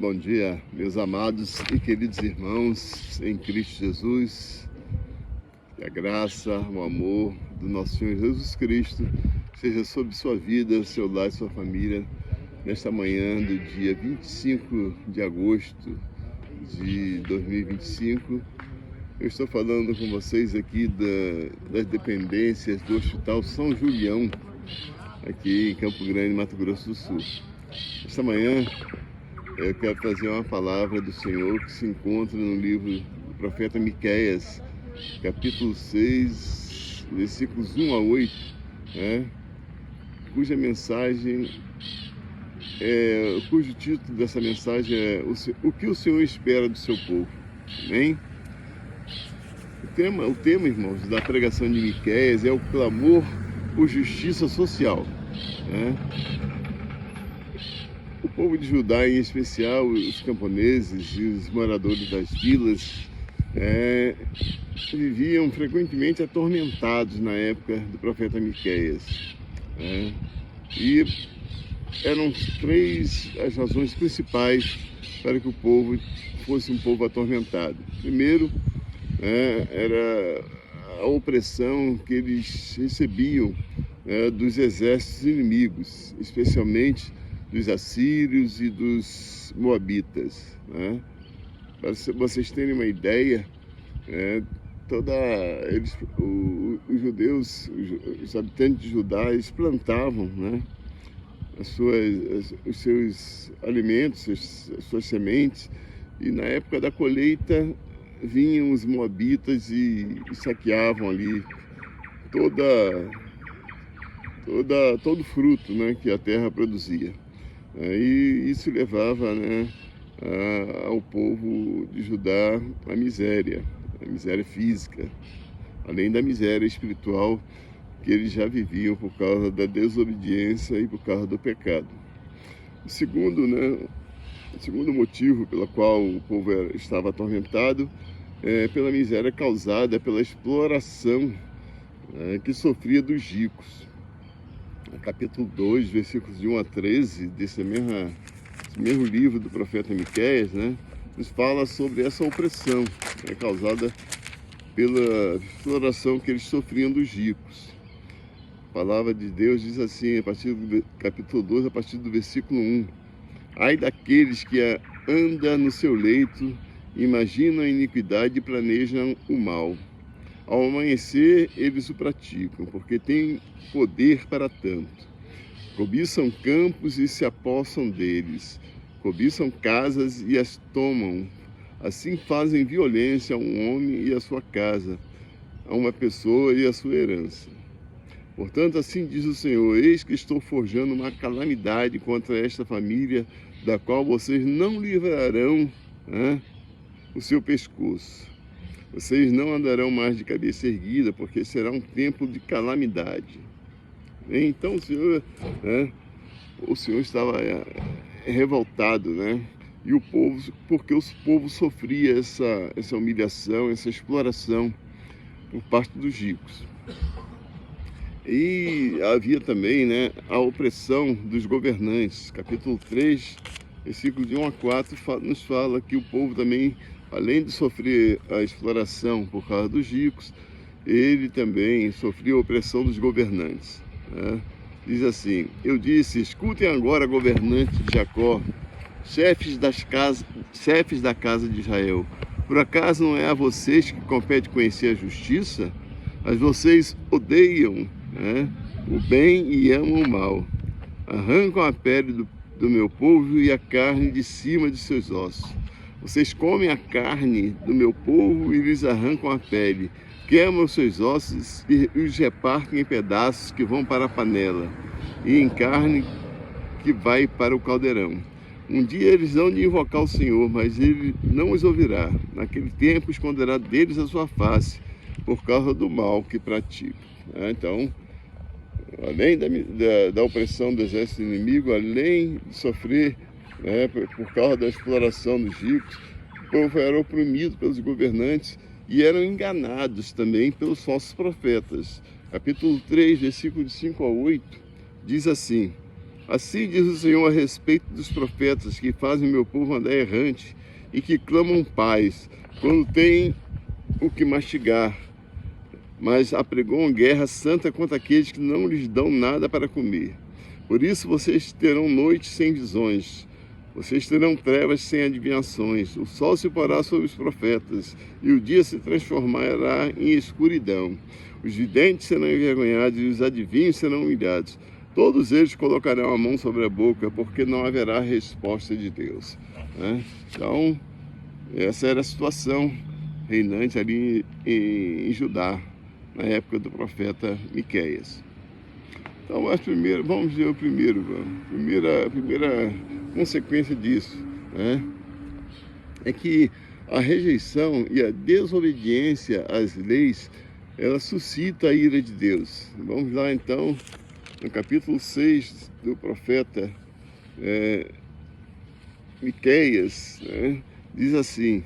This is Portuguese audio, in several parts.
Bom dia, meus amados e queridos irmãos em Cristo Jesus. Que a graça, o amor do nosso Senhor Jesus Cristo seja sobre sua vida, seu lar e sua família, nesta manhã do dia 25 de agosto de 2025. Eu estou falando com vocês aqui das dependências do Hospital São Julião, aqui em Campo Grande, Mato Grosso do Sul. Esta manhã eu quero trazer uma palavra do Senhor que se encontra no livro do profeta Miqueias, capítulo 6, versículos 1 a 8, cuja mensagem cujo título dessa mensagem é o que o Senhor espera do seu povo. Amém? O tema, irmãos, da pregação de Miqueias é o clamor por justiça social. O povo de Judá, em especial os camponeses e os moradores das vilas, viviam frequentemente atormentados na época do profeta Miqueias. E eram três as razões principais para que o povo fosse um povo atormentado. Primeiro, era a opressão que eles recebiam dos exércitos inimigos, especialmente dos assírios e dos moabitas. Para vocês terem uma ideia, os judeus, os habitantes de Judá, eles plantavam os seus alimentos, as suas sementes, e na época da colheita vinham os moabitas e saqueavam ali todo o fruto que a terra produzia. E isso levava ao povo de Judá a miséria física, além da miséria espiritual que eles já viviam por causa da desobediência e por causa do pecado. O segundo motivo pelo qual o povo estava atormentado é pela miséria causada pela exploração que sofria dos ricos. No capítulo 2, versículos de 1 a 13, desse mesmo livro do profeta Miqueias, nos fala sobre essa opressão causada pela exploração que eles sofriam dos ricos. A palavra de Deus diz assim, a partir do capítulo 2, a partir do versículo 1. Ai daqueles que andam no seu leito, imaginam a iniquidade e planejam o mal. Ao amanhecer, eles o praticam, porque têm poder para tanto. Cobiçam campos e se apossam deles. Cobiçam casas e as tomam. Assim fazem violência a um homem e a sua casa, a uma pessoa e a sua herança. Portanto, assim diz o Senhor: eis que estou forjando uma calamidade contra esta família, da qual vocês não livrarão o seu pescoço. Vocês não andarão mais de cabeça erguida, porque será um tempo de calamidade. Então o Senhor estava revoltado, e o povo, porque o povo sofria essa humilhação, essa exploração por parte dos ricos. E havia também a opressão dos governantes. Capítulo 3, versículo de 1 a 4, nos fala que o povo também, além de sofrer a exploração por causa dos ricos, ele também sofria a opressão dos governantes. Diz assim: eu disse, escutem agora, governantes de Jacó, chefes da casa de Israel, por acaso não é a vocês que compete conhecer a justiça? Mas vocês odeiam o bem e amam o mal. Arrancam a pele do meu povo e a carne de cima de seus ossos. Vocês comem a carne do meu povo e lhes arrancam a pele. Queimam os seus ossos e os repartem em pedaços que vão para a panela, e em carne que vai para o caldeirão. Um dia eles hão de invocar o Senhor, mas ele não os ouvirá. Naquele tempo esconderá deles a sua face, por causa do mal que praticam. Então, além da opressão do exército inimigo, além de sofrer por causa da exploração dos ricos, o povo era oprimido pelos governantes e eram enganados também pelos falsos profetas. Capítulo 3, versículo de 5 a 8, diz assim: Assim diz o Senhor a respeito dos profetas que fazem o meu povo andar errante e que clamam paz, quando têm o que mastigar, mas apregoam guerra santa contra aqueles que não lhes dão nada para comer. Por isso vocês terão noites sem visões, vocês terão trevas sem adivinhações. O sol se porá sobre os profetas, e o dia se transformará em escuridão. Os videntes serão envergonhados, e os adivinhos serão humilhados. Todos eles colocarão a mão sobre a boca, porque não haverá resposta de Deus. Então, essa era a situação reinante ali em Judá, na época do profeta Miqueias. Então, mas primeiro, vamos ver a primeira consequência disso, é que a rejeição e a desobediência às leis, ela suscita a ira de Deus. Vamos lá então, no capítulo 6 do profeta Miqueias, diz assim,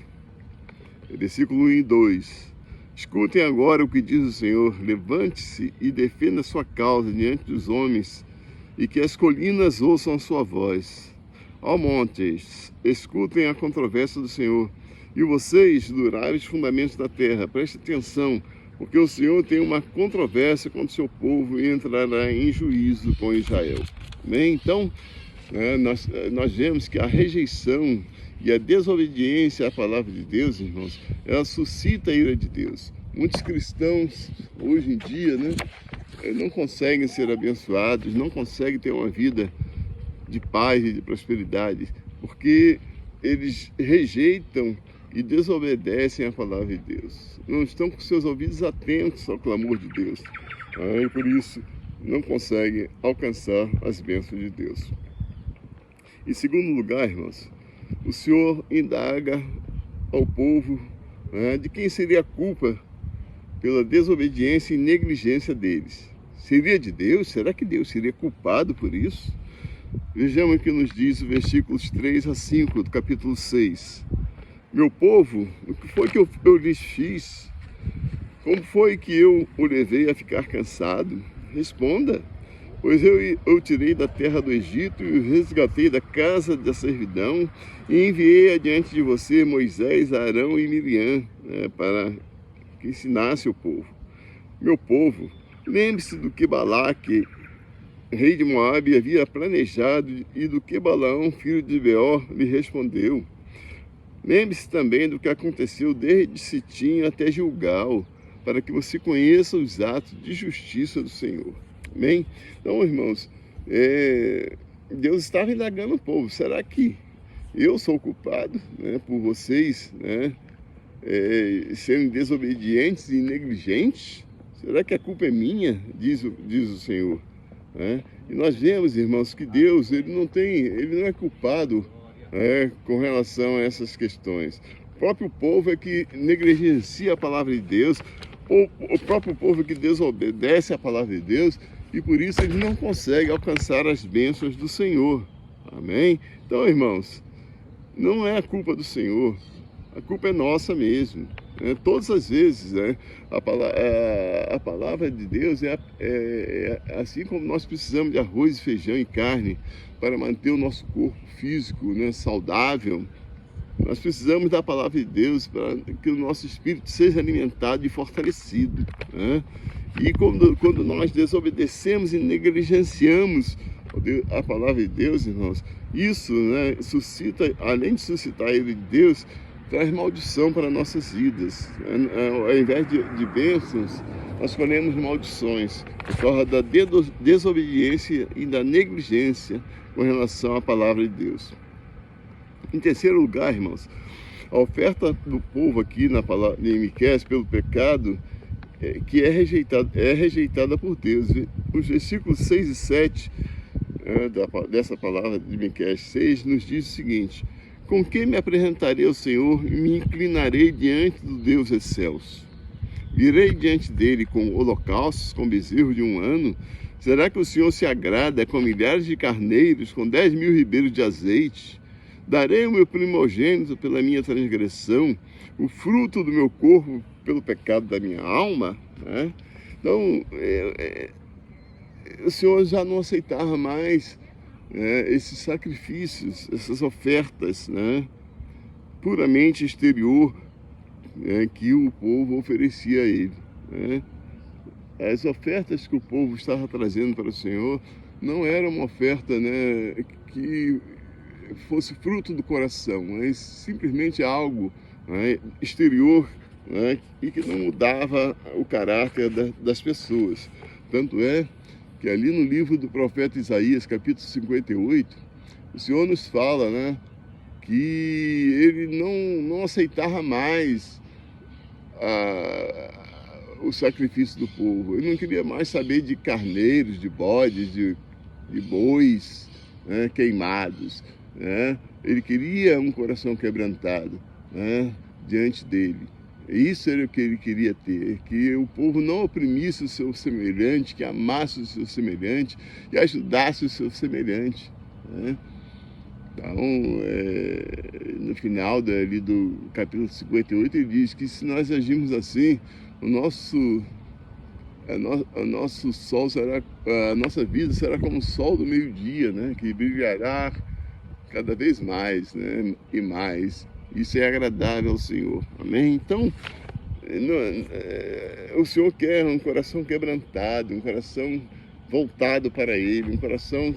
versículo 1 e 2: Escutem agora o que diz o Senhor, levante-se e defenda sua causa diante dos homens, e que as colinas ouçam a sua voz. Ó montes, escutem a controvérsia do Senhor, e vocês, duráveis fundamentos da terra, prestem atenção, porque o Senhor tem uma controvérsia contra o seu povo e entrará em juízo com Israel. Amém? Então, nós vemos que a rejeição e a desobediência à palavra de Deus, irmãos, ela suscita a ira de Deus. Muitos cristãos, hoje em dia, não conseguem ser abençoados, não conseguem ter uma vida de paz e de prosperidade, porque eles rejeitam e desobedecem à palavra de Deus. Não estão com seus ouvidos atentos ao clamor de Deus. E por isso não conseguem alcançar as bênçãos de Deus. Em segundo lugar, irmãos, o Senhor indaga ao povo de quem seria a culpa pela desobediência e negligência deles. Seria de Deus? Será que Deus seria culpado por isso? Vejamos o que nos diz os versículos 3 a 5 do capítulo 6. Meu povo, o que foi que eu lhes fiz? Como foi que eu o levei a ficar cansado? Responda. Pois eu tirei da terra do Egito e o resgatei da casa da servidão e enviei adiante de você Moisés, Arão e Miriam, para que ensinasse o povo. Meu povo, lembre-se do que Balaque, rei de Moabe, havia planejado e do que Balaão, filho de Beor, lhe respondeu. Lembre-se também do que aconteceu desde Sitim até Gilgal, para que você conheça os atos de justiça do Senhor. Amém? Então, irmãos, Deus estava indagando o povo. Será que eu sou culpado por vocês serem desobedientes e negligentes? Será que a culpa é minha? Diz o Senhor. E nós vemos, irmãos, que Deus ele não é culpado com relação a essas questões. O próprio povo é que negligencia a palavra de Deus, o próprio povo é que desobedece a palavra de Deus, e por isso ele não consegue alcançar as bênçãos do Senhor. Amém? Então, irmãos, não é a culpa do Senhor, a culpa é nossa mesmo. Todas as vezes, a palavra de Deus é assim como nós precisamos de arroz, feijão e carne para manter o nosso corpo físico saudável. Nós precisamos da palavra de Deus para que o nosso espírito seja alimentado e fortalecido. E quando nós desobedecemos e negligenciamos a palavra de Deus, irmãos, isso suscita, além de suscitar a ira de Deus, traz maldição para nossas vidas. Ao invés de bênçãos, nós colhemos maldições por causa da desobediência e da negligência com relação à palavra de Deus. Em terceiro lugar, irmãos, a oferta do povo aqui na palavra de Miqueias pelo pecado que é rejeitada por Deus. Os versículos 6 e 7 dessa palavra de Miqueias 6 nos diz o seguinte: com quem me apresentarei ao Senhor e me inclinarei diante do Deus excelso? Virei diante dele com holocaustos, com bezerro de 1 ano? Será que o Senhor se agrada com milhares de carneiros, com 10.000 ribeiros de azeite? Darei o meu primogênito pela minha transgressão, o fruto do meu corpo pelo pecado da minha alma? Então, o Senhor já não aceitava mais esses sacrifícios, essas ofertas, né, puramente exterior, que o povo oferecia a ele, né? As ofertas que o povo estava trazendo para o Senhor não era uma oferta, né, que fosse fruto do coração, mas simplesmente algo, né, exterior, né, e que não mudava o caráter das pessoas. Tanto é que ali no livro do profeta Isaías, capítulo 58, o Senhor nos fala, né, que ele não aceitava mais o sacrifício do povo. Ele não queria mais saber de carneiros, de bodes, de bois, né, queimados, né? Ele queria um coração quebrantado, né, diante dele. Isso era o que ele queria ter, que o povo não oprimisse o seu semelhante, que amasse o seu semelhante e ajudasse o seu semelhante, né? Então, no final ali do capítulo 58, ele diz que se nós agirmos assim, o nosso sol será, a nossa vida será como o sol do meio-dia, né? Que brilhará cada vez mais, né? E mais. Isso é agradável ao Senhor. Amém? Então, o Senhor quer um coração quebrantado, um coração voltado para Ele, um coração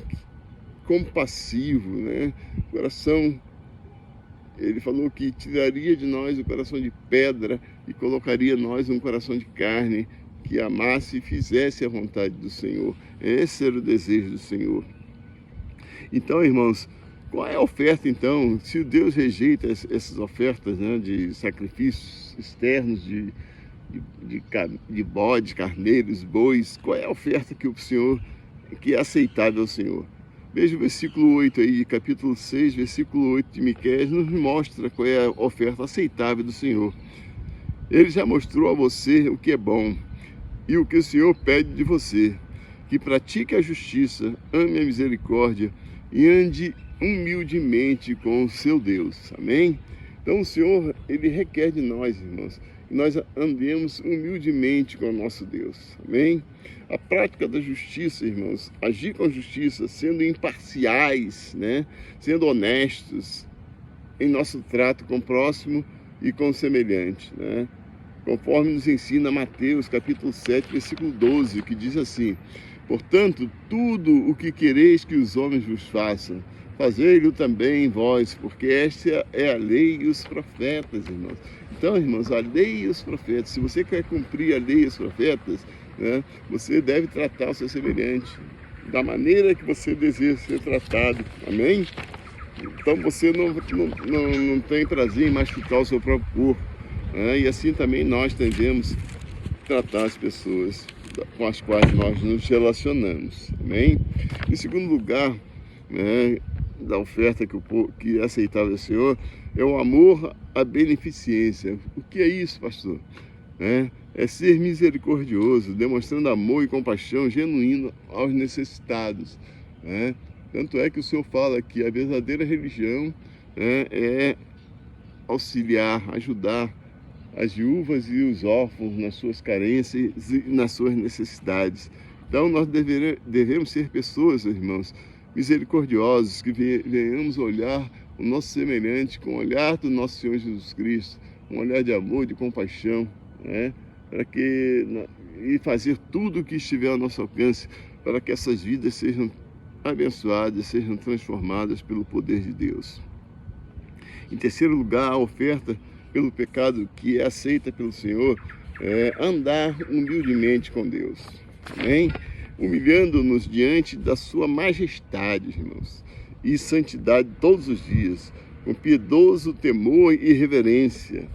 compassivo, né? Coração, ele falou que tiraria de nós o coração de pedra e colocaria em nós um coração de carne, que amasse e fizesse a vontade do Senhor. Esse era o desejo do Senhor. Então, irmãos, qual é a oferta então? Se Deus rejeita essas ofertas, né, de sacrifícios externos, de bodes, carneiros, bois, qual é a oferta que o Senhor, que é aceitável ao Senhor? Veja o versículo 8 aí, capítulo 6, versículo 8 de Miqueias, nos mostra qual é a oferta aceitável do Senhor. Ele já mostrou a você o que é bom e o que o Senhor pede de você, que pratique a justiça, ame a misericórdia e ande humildemente com o seu Deus. Amém? Então o Senhor, ele requer de nós, irmãos, que nós andemos humildemente com o nosso Deus. Amém? A prática da justiça, irmãos, agir com justiça, sendo imparciais, né? Sendo honestos em nosso trato com o próximo e com o semelhante, né? Conforme nos ensina Mateus, capítulo 7, versículo 12, que diz assim: portanto, tudo o que quereis que os homens vos façam, fazei-lo também vós, porque esta é a lei e os profetas, irmãos. Então, irmãos, a lei e os profetas, se você quer cumprir a lei e os profetas, né, você deve tratar o seu semelhante da maneira que você deseja ser tratado. Amém? Então você não tem prazer em machucar o seu próprio corpo, né? E assim também nós tendemos a tratar as pessoas com as quais nós nos relacionamos. Amém? Em segundo lugar, né, da oferta que é aceitável ao Senhor, é o amor à beneficência. O que é isso, pastor? É ser misericordioso, demonstrando amor e compaixão genuíno aos necessitados, né? Tanto é que o Senhor fala que a verdadeira religião, né, é auxiliar, ajudar as viúvas e os órfãos nas suas carências e nas suas necessidades. Então nós devemos ser pessoas, irmãos, misericordiosos, que venhamos olhar o nosso semelhante com o olhar do nosso Senhor Jesus Cristo, um olhar de amor, de compaixão, né? E fazer tudo o que estiver ao nosso alcance para que essas vidas sejam abençoadas, sejam transformadas pelo poder de Deus. Em terceiro lugar, a oferta pelo pecado que é aceita pelo Senhor é andar humildemente com Deus. Amém? Humilhando-nos diante da sua majestade, irmãos, e santidade todos os dias, com piedoso temor e reverência.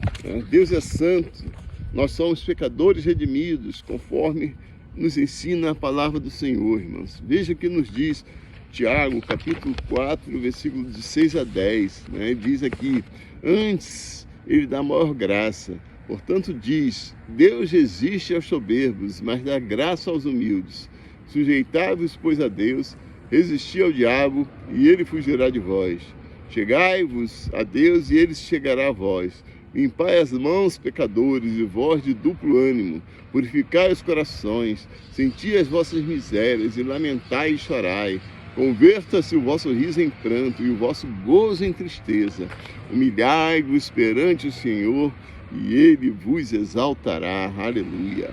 Deus é santo, nós somos pecadores redimidos, conforme nos ensina a palavra do Senhor, irmãos. Veja que nos diz Tiago, capítulo 4, versículo de 6 a 10, né? Diz aqui: antes ele dá maior graça. Portanto diz: Deus resiste aos soberbos, mas dá graça aos humildes. Sujeitai-vos, pois, a Deus, resisti ao diabo, e ele fugirá de vós. Chegai-vos a Deus, e ele chegará a vós. Limpai as mãos, pecadores, e vós de duplo ânimo. Purificai os corações, senti as vossas misérias, e lamentai e chorai. Converta-se o vosso riso em pranto e o vosso gozo em tristeza. Humilhai-vos perante o Senhor e Ele vos exaltará. Aleluia.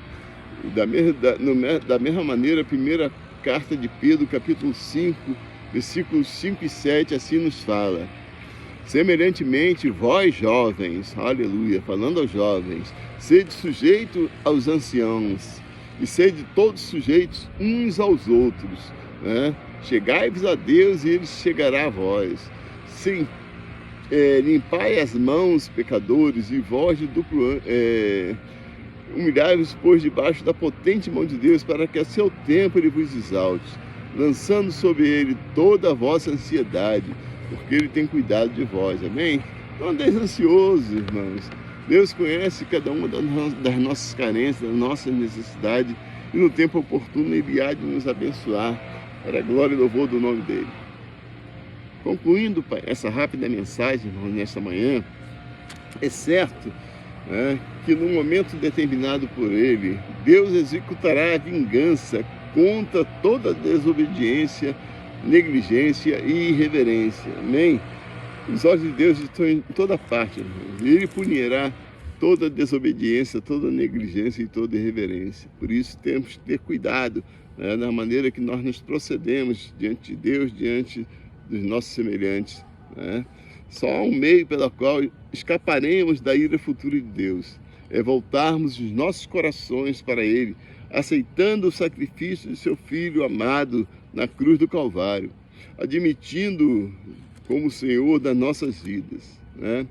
Da mesma maneira, a primeira carta de Pedro, capítulo 5, versículos 5 e 7, assim nos fala: semelhantemente, vós jovens, aleluia, falando aos jovens, sede sujeitos aos anciãos, e sede todos sujeitos uns aos outros, né? Chegai-vos a Deus e Ele chegará a vós. Limpai as mãos, pecadores, e vós de duplo... humilhai-vos, pois, debaixo da potente mão de Deus, para que a seu tempo Ele vos exalte, lançando sobre Ele toda a vossa ansiedade, porque Ele tem cuidado de vós. Amém? Não andeis ansiosos, irmãos. Deus conhece cada uma das nossas carências, das nossas necessidades, e no tempo oportuno Ele há de nos abençoar, para a glória e louvor do nome dEle. Concluindo essa rápida mensagem, irmãos, nesta manhã, é certo, né, que no momento determinado por Ele, Deus executará a vingança contra toda desobediência, negligência e irreverência. Amém? Os olhos de Deus estão em toda parte, irmãos, e Ele punirá toda desobediência, toda negligência e toda irreverência. Por isso temos que ter cuidado, né, na maneira que nós nos procedemos diante de Deus, diante dos nossos semelhantes, né? Só há um meio pelo qual escaparemos da ira futura de Deus, é voltarmos os nossos corações para Ele, aceitando o sacrifício de seu Filho amado na cruz do Calvário, admitindo como Senhor das nossas vidas, né?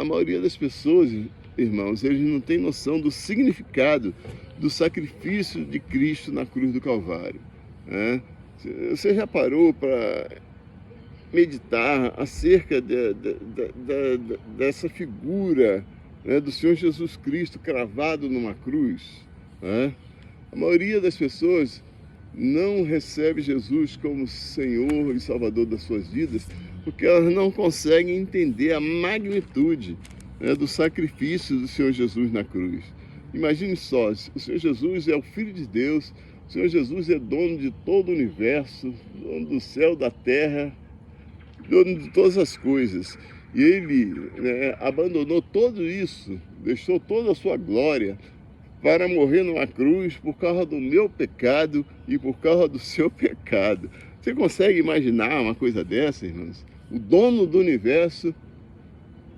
A maioria das pessoas, irmãos, eles não têm noção do significado do sacrifício de Cristo na cruz do Calvário, né? Você já parou para meditar acerca dessa figura, né, do Senhor Jesus Cristo cravado numa cruz, né? A maioria das pessoas não recebe Jesus como Senhor e Salvador das suas vidas porque elas não conseguem entender a magnitude, né, do sacrifício do Senhor Jesus na cruz. Imagine só, o Senhor Jesus é o Filho de Deus, o Senhor Jesus é dono de todo o universo, dono do céu, da terra, dono de todas as coisas. E Ele, né, abandonou tudo isso, deixou toda a sua glória para morrer numa cruz por causa do meu pecado e por causa do seu pecado. Você consegue imaginar uma coisa dessa, irmãos? O dono do universo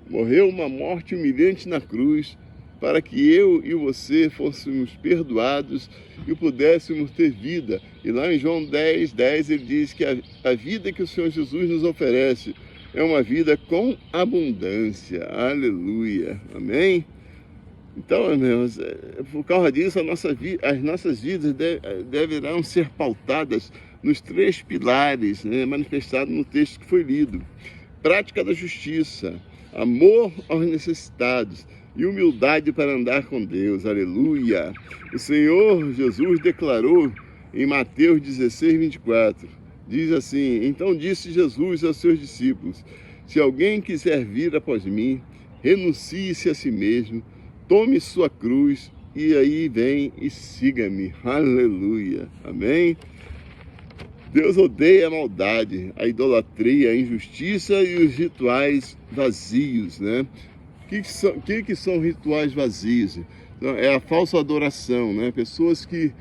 morreu uma morte humilhante na cruz para que eu e você fôssemos perdoados e pudéssemos ter vida. E lá em João 10:10 ele diz que a vida que o Senhor Jesus nos oferece é uma vida com abundância. Aleluia. Amém? Então, irmãos, por causa disso, as nossas vidas deverão ser pautadas nos 3 pilares, né, manifestados no texto que foi lido: prática da justiça, amor aos necessitados e humildade para andar com Deus. Aleluia! O Senhor Jesus declarou em Mateus 16:24, diz assim: então disse Jesus aos seus discípulos: se alguém quiser vir após mim, renuncie-se a si mesmo, tome sua cruz e aí vem e siga-me. Aleluia! Amém? Deus odeia a maldade, a idolatria, a injustiça e os rituais vazios, né? O que são rituais vazios? Então, é a falsa adoração, né? Pessoas que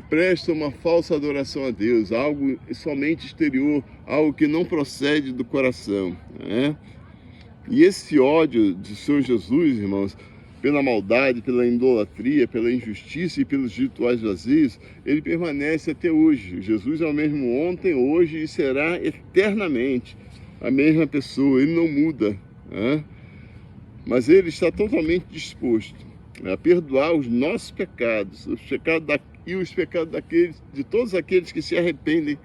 prestam uma falsa adoração a Deus, algo somente exterior, algo que não procede do coração, né? E esse ódio de Senhor Jesus, irmãos, pela maldade, pela idolatria, pela injustiça e pelos rituais vazios, ele permanece até hoje. Jesus é o mesmo ontem, hoje e será eternamente a mesma pessoa, ele não muda, né? Mas ele está totalmente disposto a perdoar os nossos pecados, os pecados de todos aqueles que se arrependem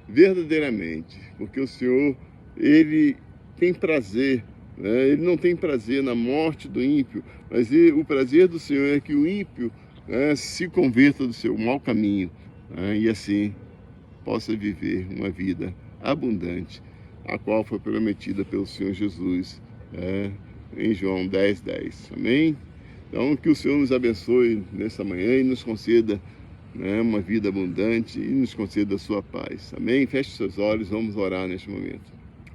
verdadeiramente, porque o Senhor, ele tem prazer, né? Ele não tem prazer na morte do ímpio, mas o prazer do Senhor é que o ímpio, né, se converta do seu mau caminho, né, e assim possa viver uma vida abundante, a qual foi prometida pelo Senhor Jesus, em João 10:10. Amém? Então, que o Senhor nos abençoe nessa manhã e nos conceda né, uma vida abundante e nos conceda a sua paz. Amém? Feche seus olhos, vamos orar neste momento.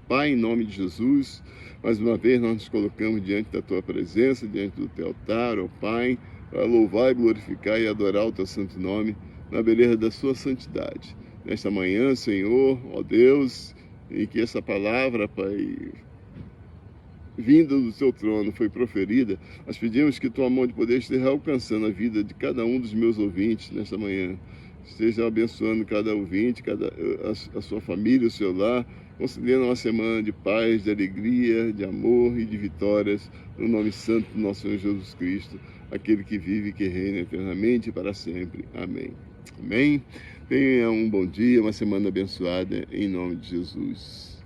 Pai, em nome de Jesus, mais uma vez nós nos colocamos diante da Tua presença, diante do Teu altar, ó Pai, para louvar, glorificar e adorar o Teu santo nome, na beleza da Sua santidade. Nesta manhã, Senhor, ó Deus, em que essa palavra, Pai, vinda do Teu trono foi proferida, nós pedimos que Tua mão de poder esteja alcançando a vida de cada um dos meus ouvintes nesta manhã. Esteja abençoando cada ouvinte, a sua família, o seu lar, concedendo uma semana de paz, de alegria, de amor e de vitórias, no nome santo do nosso Senhor Jesus Cristo, aquele que vive e que reina eternamente e para sempre. Amém. Amém. Tenha um bom dia, uma semana abençoada, em nome de Jesus.